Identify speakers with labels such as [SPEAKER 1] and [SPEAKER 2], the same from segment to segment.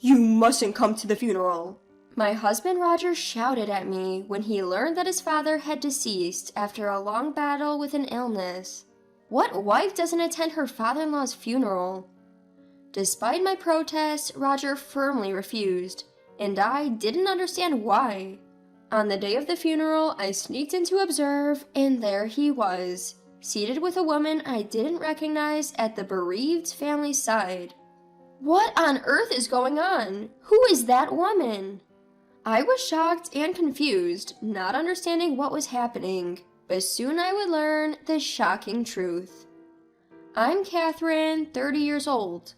[SPEAKER 1] You mustn't come to the funeral.
[SPEAKER 2] My husband Roger shouted at me when he learned that his father had deceased after a long battle with an illness. What wife doesn't attend her father-in-law's funeral? Despite my protest, Roger firmly refused, and I didn't understand why. On the day of the funeral, I sneaked in to observe, and there he was, seated with a woman I didn't recognize at the bereaved family's side. What on earth is going on? Who is that woman? I was shocked and confused, not understanding what was happening, but soon I would learn the shocking truth. I'm Catherine, 30 years old.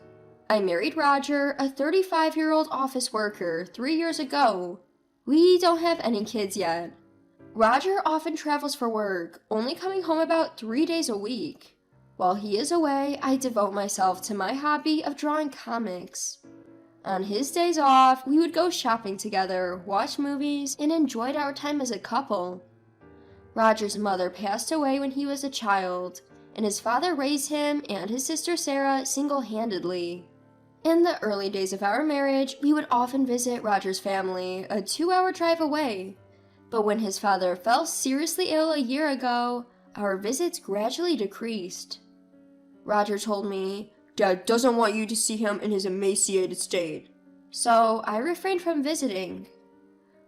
[SPEAKER 2] I married Roger, a 35-year-old office worker, 3 years ago. We don't have any kids yet. Roger often travels for work, only coming home about 3 days a week. While he is away, I devote myself to my hobby of drawing comics. On his days off, we would go shopping together, watch movies, and enjoyed our time as a couple. Roger's mother passed away when he was a child, and his father raised him and his sister Sarah single-handedly. In the early days of our marriage, we would often visit Roger's family, a 2-hour drive away. But when his father fell seriously ill a year ago, our visits gradually decreased. Roger told me,
[SPEAKER 1] Dad doesn't want you to see him in his emaciated state.
[SPEAKER 2] So I refrained from visiting.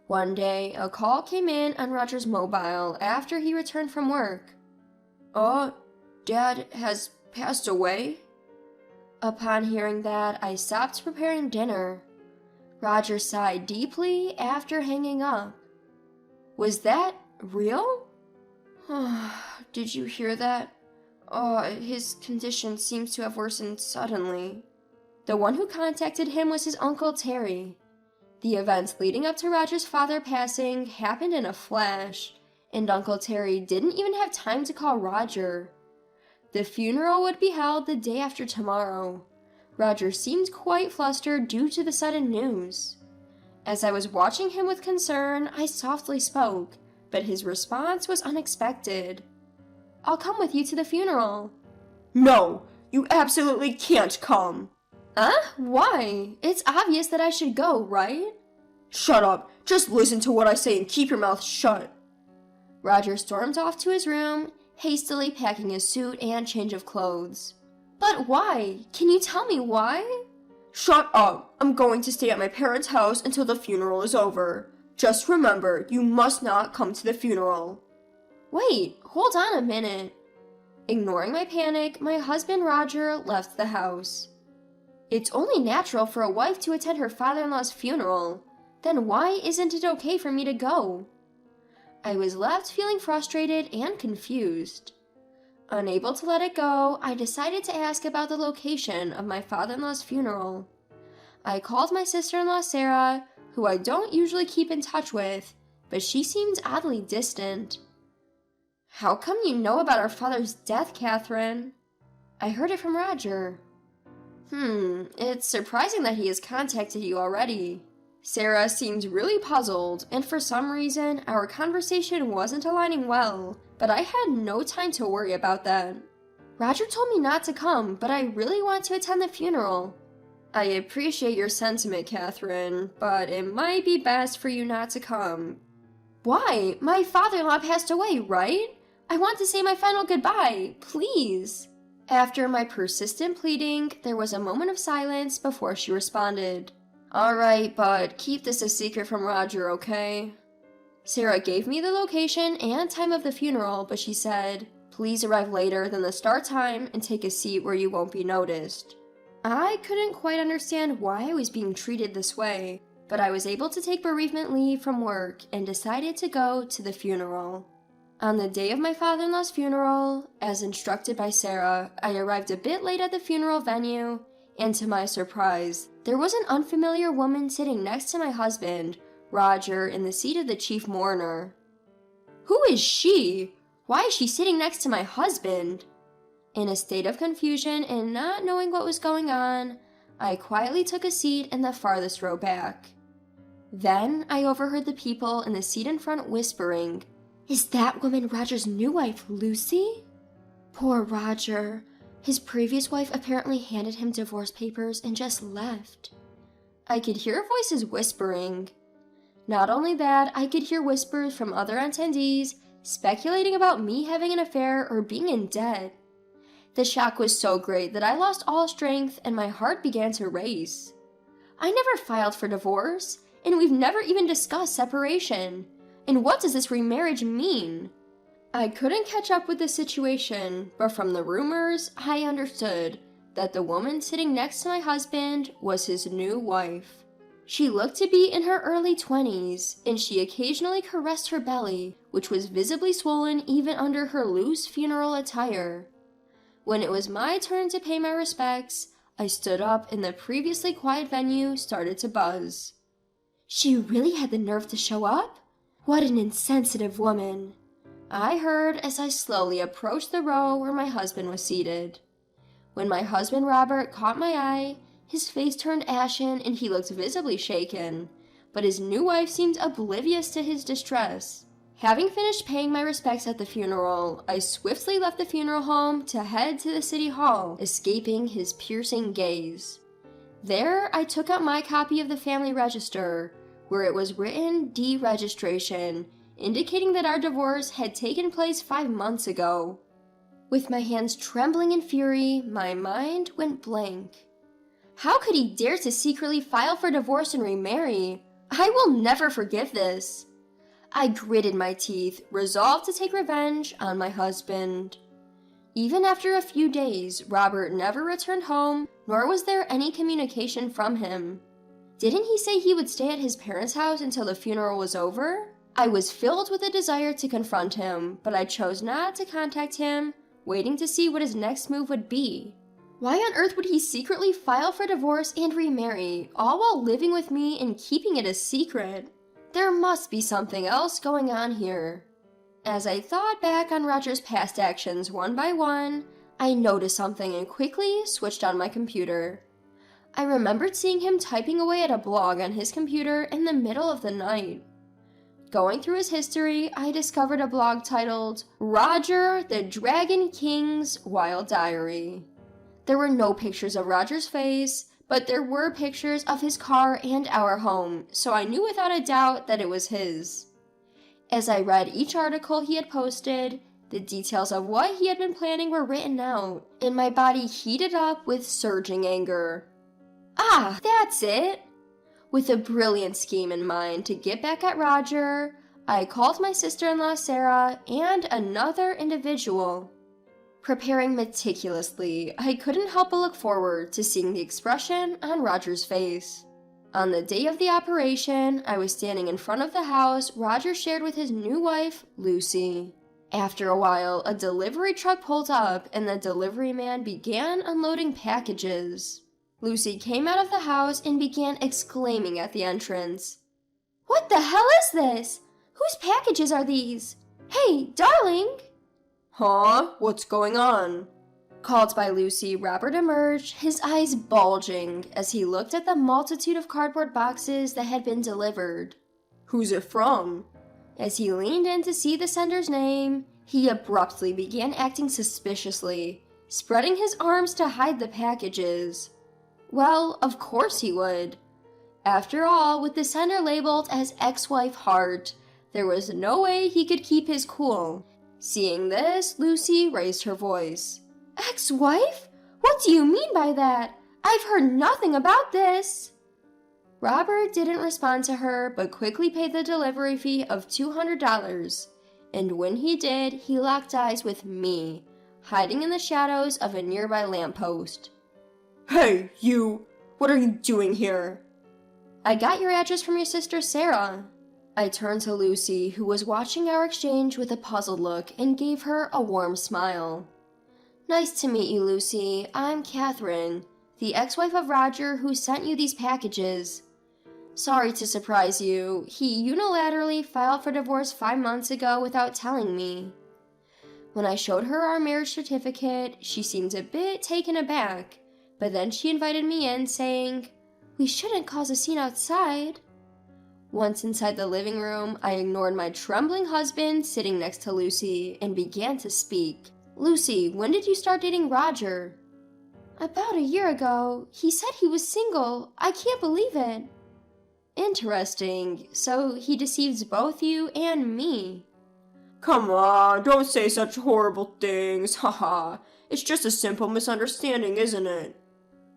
[SPEAKER 2] One day, a call came in on Roger's mobile after he returned from work.
[SPEAKER 1] Dad has passed away?
[SPEAKER 2] Upon hearing that, I stopped preparing dinner. Roger sighed deeply after hanging up. Was that real?
[SPEAKER 1] Did you hear that? His condition seems to have worsened suddenly.
[SPEAKER 2] The one who contacted him was his Uncle Terry. The events leading up to Roger's father passing happened in a flash, and Uncle Terry didn't even have time to call Roger. The funeral would be held the day after tomorrow. Roger seemed quite flustered due to the sudden news. As I was watching him with concern, I softly spoke, but his response was unexpected. I'll come with you to the funeral.
[SPEAKER 1] No, you absolutely can't come.
[SPEAKER 2] Why? It's obvious that I should go, right?
[SPEAKER 1] Shut up. Just listen to what I say and keep your mouth shut.
[SPEAKER 2] Roger stormed off to his room, hastily packing his suit and change of clothes. But why? Can you tell me why?
[SPEAKER 1] Shut up. I'm going to stay at my parents' house until the funeral is over. Just remember, you must not come to the funeral.
[SPEAKER 2] Wait, hold on a minute. Ignoring my panic, my husband Roger left the house. It's only natural for a wife to attend her father-in-law's funeral. Then why isn't it okay for me to go? I was left feeling frustrated and confused. Unable to let it go, I decided to ask about the location of my father-in-law's funeral. I called my sister-in-law Sarah, who I don't usually keep in touch with, but she seemed oddly distant. How come you know about our father's death, Catherine? I heard it from Roger. It's surprising that he has contacted you already. Sarah seemed really puzzled, and for some reason, our conversation wasn't aligning well, but I had no time to worry about that. Roger told me not to come, but I really want to attend the funeral. I appreciate your sentiment, Catherine, but it might be best for you not to come. Why? My father-in-law passed away, right? I want to say my final goodbye, please. After my persistent pleading, there was a moment of silence before she responded. Alright, but keep this a secret from Roger, okay? Sarah gave me the location and time of the funeral, but she said, please arrive later than the start time and take a seat where you won't be noticed. I couldn't quite understand why I was being treated this way, but I was able to take bereavement leave from work and decided to go to the funeral. On the day of my father-in-law's funeral, as instructed by Sarah, I arrived a bit late at the funeral venue, and to my surprise, there was an unfamiliar woman sitting next to my husband, Roger, in the seat of the chief mourner. Who is she? Why is she sitting next to my husband? In a state of confusion and not knowing what was going on, I quietly took a seat in the farthest row back. Then I overheard the people in the seat in front whispering, "Is that woman Roger's new wife, Lucy?" Poor Roger. His previous wife apparently handed him divorce papers and just left. I could hear voices whispering. Not only that, I could hear whispers from other attendees speculating about me having an affair or being in debt. The shock was so great that I lost all strength and my heart began to race. I never filed for divorce, and we've never even discussed separation. And what does this remarriage mean? I couldn't catch up with the situation, but from the rumors, I understood that the woman sitting next to my husband was his new wife. She looked to be in her early 20s, and she occasionally caressed her belly, which was visibly swollen even under her loose funeral attire. When it was my turn to pay my respects, I stood up and the previously quiet venue started to buzz. She really had the nerve to show up? What an insensitive woman, I heard as I slowly approached the row where my husband was seated. When my husband Robert caught my eye, his face turned ashen and he looked visibly shaken, but his new wife seemed oblivious to his distress. Having finished paying my respects at the funeral, I swiftly left the funeral home to head to the city hall, escaping his piercing gaze. There, I took out my copy of the family register, where it was written deregistration, indicating that our divorce had taken place 5 months ago. With my hands trembling in fury, my mind went blank. How could he dare to secretly file for divorce and remarry? I will never forgive this. I gritted my teeth, resolved to take revenge on my husband. Even after a few days, Robert never returned home, nor was there any communication from him. Didn't he say he would stay at his parents' house until the funeral was over? I was filled with a desire to confront him, but I chose not to contact him, waiting to see what his next move would be. Why on earth would he secretly file for divorce and remarry, all while living with me and keeping it a secret? There must be something else going on here. As I thought back on Roger's past actions one by one, I noticed something and quickly switched on my computer. I remembered seeing him typing away at a blog on his computer in the middle of the night. Going through his history, I discovered a blog titled Roger the Dragon King's Wild Diary. There were no pictures of Roger's face, but there were pictures of his car and our home, so I knew without a doubt that it was his. As I read each article he had posted, the details of what he had been planning were written out, and my body heated up with surging anger. Ah, that's it! With a brilliant scheme in mind to get back at Roger, I called my sister-in-law Sarah and another individual. Preparing meticulously, I couldn't help but look forward to seeing the expression on Roger's face. On the day of the operation, I was standing in front of the house Roger shared with his new wife, Lucy. After a while, a delivery truck pulled up and the delivery man began unloading packages. Lucy came out of the house and began exclaiming at the entrance. "What the hell is this? Whose packages are these? Hey, darling!"
[SPEAKER 1] Huh? What's going on?
[SPEAKER 2] Called by Lucy, Robert emerged, his eyes bulging as he looked at the multitude of cardboard boxes that had been delivered.
[SPEAKER 1] Who's it from?
[SPEAKER 2] As he leaned in to see the sender's name, he abruptly began acting suspiciously, spreading his arms to hide the packages. Well, of course he would. After all, with the sender labeled as ex-wife Hart, there was no way he could keep his cool. Seeing this, Lucy raised her voice. "Ex-wife? What do you mean by that? I've heard nothing about this." Robert didn't respond to her, but quickly paid the delivery fee of $200, and when he did, he locked eyes with me, hiding in the shadows of a nearby lamppost.
[SPEAKER 1] Hey, you! What are you doing here?
[SPEAKER 2] "I got your address from your sister Sarah." I turned to Lucy, who was watching our exchange with a puzzled look, and gave her a warm smile. "Nice to meet you, Lucy. I'm Catherine, the ex-wife of Roger who sent you these packages. Sorry to surprise you. He unilaterally filed for divorce 5 months ago without telling me." When I showed her our marriage certificate, she seemed a bit taken aback, but then she invited me in, saying, "We shouldn't cause a scene outside." Once inside the living room, I ignored my trembling husband sitting next to Lucy and began to speak. "Lucy, when did you start dating Roger?" About a year ago. He said he was single. I can't believe it. Interesting. So he deceives both you and me.
[SPEAKER 1] Come on, don't say such horrible things, haha. It's just a simple misunderstanding, isn't it?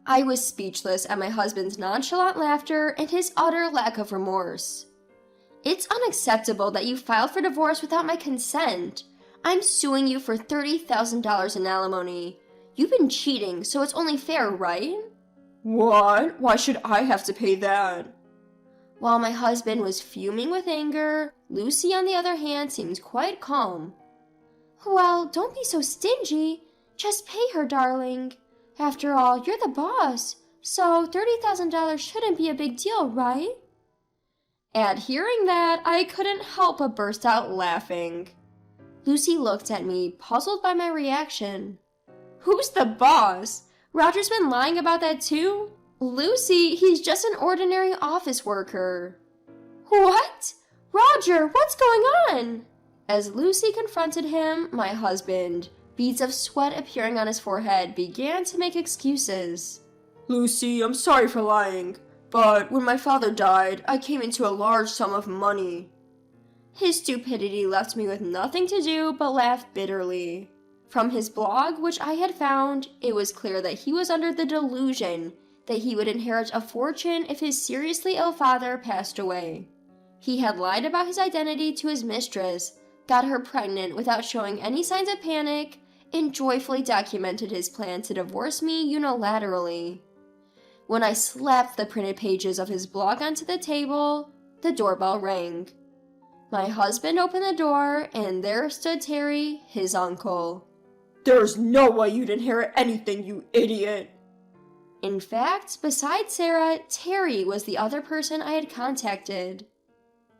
[SPEAKER 2] I was speechless at my husband's nonchalant laughter and his utter lack of remorse. It's unacceptable that you filed for divorce without my consent. I'm suing you for $30,000 in alimony. You've been cheating, so it's only fair, right?
[SPEAKER 1] What? Why should I have to pay that?
[SPEAKER 2] While my husband was fuming with anger, Lucy, on the other hand, seemed quite calm. Well, don't be so stingy. Just pay her, darling. After all, you're the boss, so $30,000 shouldn't be a big deal, right? At hearing that, I couldn't help but burst out laughing. Lucy looked at me, puzzled by my reaction. Who's the boss? Roger's been lying about that too? Lucy, he's just an ordinary office worker. What? Roger, what's going on? As Lucy confronted him, my husband, beads of sweat appearing on his forehead, began to make excuses.
[SPEAKER 1] Lucy, I'm sorry for lying, but when my father died, I came into a large sum of money.
[SPEAKER 2] His stupidity left me with nothing to do but laugh bitterly. From his blog, which I had found, it was clear that he was under the delusion that he would inherit a fortune if his seriously ill father passed away. He had lied about his identity to his mistress, got her pregnant without showing any signs of panic, and joyfully documented his plan to divorce me unilaterally. When I slapped the printed pages of his blog onto the table, the doorbell rang. My husband opened the door, and there stood Terry, his uncle.
[SPEAKER 1] There's no way you'd inherit anything, you idiot!
[SPEAKER 2] In fact, besides Sarah, Terry was the other person I had contacted.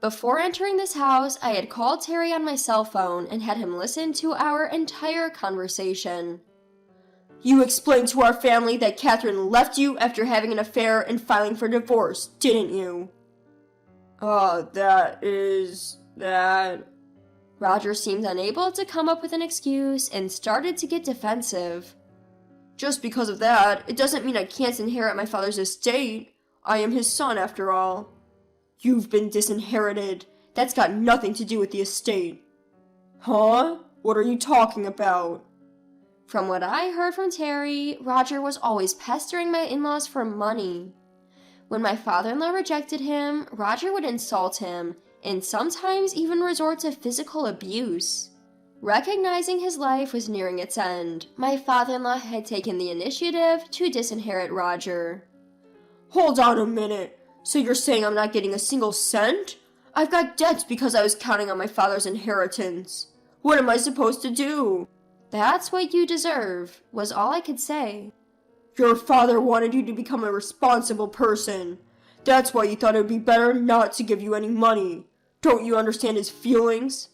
[SPEAKER 2] Before entering this house, I had called Terry on my cell phone and had him listen to our entire conversation.
[SPEAKER 1] You explained to our family that Catherine left you after having an affair and filing for divorce, didn't you? That...
[SPEAKER 2] Roger seemed unable to come up with an excuse and started to get defensive.
[SPEAKER 1] Just because of that, it doesn't mean I can't inherit my father's estate. I am his son, after all. You've been disinherited. That's got nothing to do with the estate. Huh? What are you talking about?
[SPEAKER 2] From what I heard from Terry, Roger was always pestering my in-laws for money. When my father-in-law rejected him, Roger would insult him and sometimes even resort to physical abuse. Recognizing his life was nearing its end, my father-in-law had taken the initiative to disinherit Roger.
[SPEAKER 1] Hold on a minute. So you're saying I'm not getting a single cent? I've got debts because I was counting on my father's inheritance. What am I supposed to do?
[SPEAKER 2] That's what you deserve, was all I could say.
[SPEAKER 1] Your father wanted you to become a responsible person. That's why you thought it would be better not to give you any money. Don't you understand his feelings?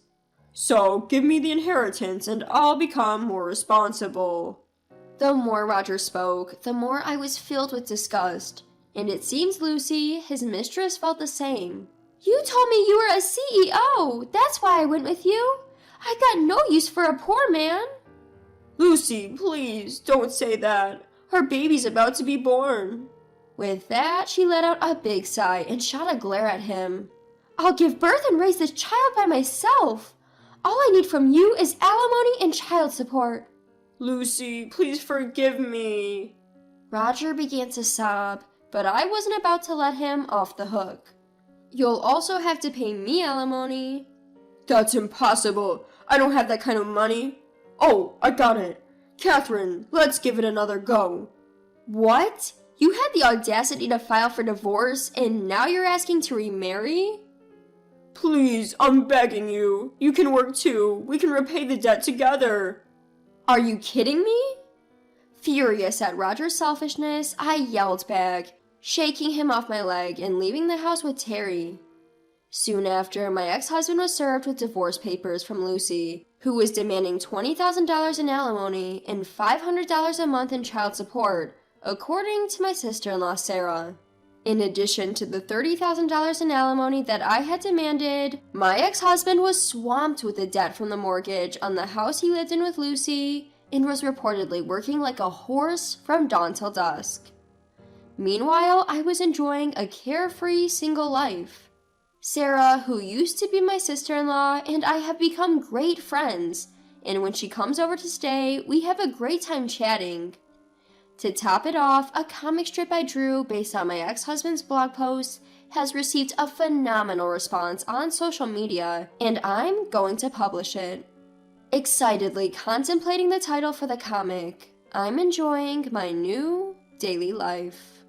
[SPEAKER 1] So, give me the inheritance and I'll become more responsible.
[SPEAKER 2] The more Roger spoke, the more I was filled with disgust. And it seems Lucy, his mistress, felt the same. You told me you were a CEO. That's why I went with you. I got no use for a poor man.
[SPEAKER 1] Lucy, please, don't say that. Our baby's about to be born.
[SPEAKER 2] With that, she let out a big sigh and shot a glare at him. I'll give birth and raise this child by myself. All I need from you is alimony and child support.
[SPEAKER 1] Lucy, please forgive me.
[SPEAKER 2] Roger began to sob, but I wasn't about to let him off the hook. You'll also have to pay me alimony.
[SPEAKER 1] That's impossible. I don't have that kind of money. Oh, I got it. Catherine, let's give it another go.
[SPEAKER 2] What? You had the audacity to file for divorce, and now you're asking to remarry?
[SPEAKER 1] Please, I'm begging you. You can work too. We can repay the debt together.
[SPEAKER 2] Are you kidding me? Furious at Roger's selfishness, I yelled back, shaking him off my leg and leaving the house with Terry. Soon after, my ex-husband was served with divorce papers from Lucy, who was demanding $20,000 in alimony and $500 a month in child support, according to my sister-in-law Sarah. In addition to the $30,000 in alimony that I had demanded, my ex-husband was swamped with the debt from the mortgage on the house he lived in with Lucy and was reportedly working like a horse from dawn till dusk. Meanwhile, I was enjoying a carefree single life. Sarah, who used to be my sister-in-law, and I have become great friends, and when she comes over to stay, we have a great time chatting. To top it off, a comic strip I drew based on my ex-husband's blog post has received a phenomenal response on social media, and I'm going to publish it. Excitedly contemplating the title for the comic, I'm enjoying my new daily life.